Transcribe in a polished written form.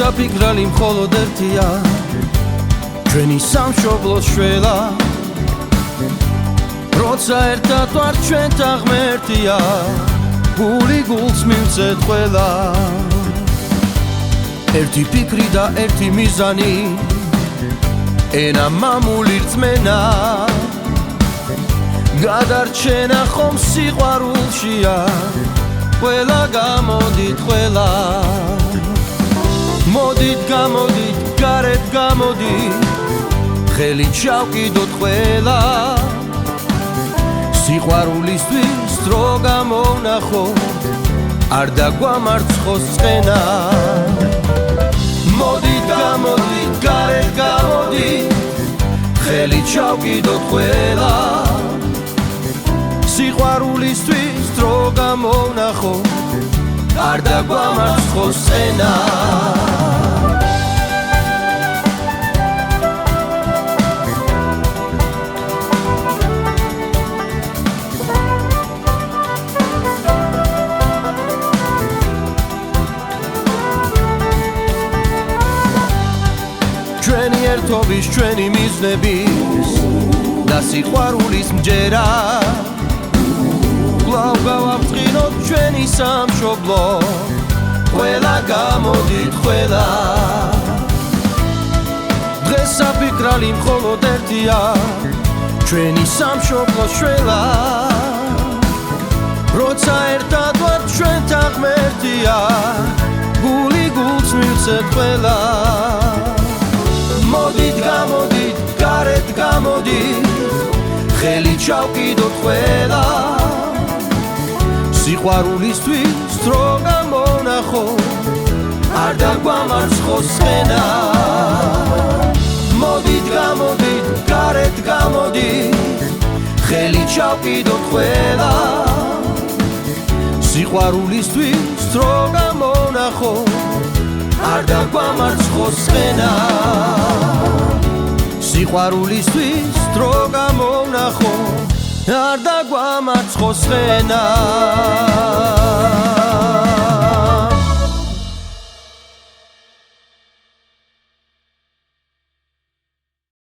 საფიქრალი მხოლოდ ერთია ჩვენი სამშობლოს შველა როცა ერთად ვართ ჩვენთან ღმერთია გული გულს მივცეთ ყველა ერთი ფიქრი და ერთი მიზანი ენა მამული რწმენა გადარჩენა ხომ სიყვარულშია ყველა გამოდით ყველა მოდით გამოდით გარეთ გამოდით ხელი ჩავკიდოთ ყველა სიყვარულისთვის დრო გამოვნახოთ არ დაგვამარცხოს წყენა მოდით გამოდით გარეთ გამოდით ხელი ჩავკიდოთ ყველა სიყვარულისთვის დრო გამოვნახოთ არ დაგვამარცხოს წყენა ჩვენი ერთობის ჩვენი მიზნების და სიყვარულის მჯერა კვლავ გავავწყინოთ ჩვენი სამშობლო ყველა გამოდით ყველა დღეს საფიქრალი მხოლოდ ერთია ჩვენი სამშობლოს შველა როცა ერთად ვართ ჩვენთან ღმერთია გული გულს მივცეთ ყველა მოდით გამოდით გარეთ გამოდით ხელი ჩავკიდოთ ყველა სიყვარულისთვის დრო გამოვნახოთ არ დაგვამარცხოს წყენა მოდით გამოდით გარეთ გამოდით ხელი ჩავკიდოთ ყველა სიყვარულისთვის დრო გამოვნახოთ არ დაგვამარცხოს წყენა სიყვარულისთვის დრო გამოვნახოთ არ დაგვამარცხოს წყენა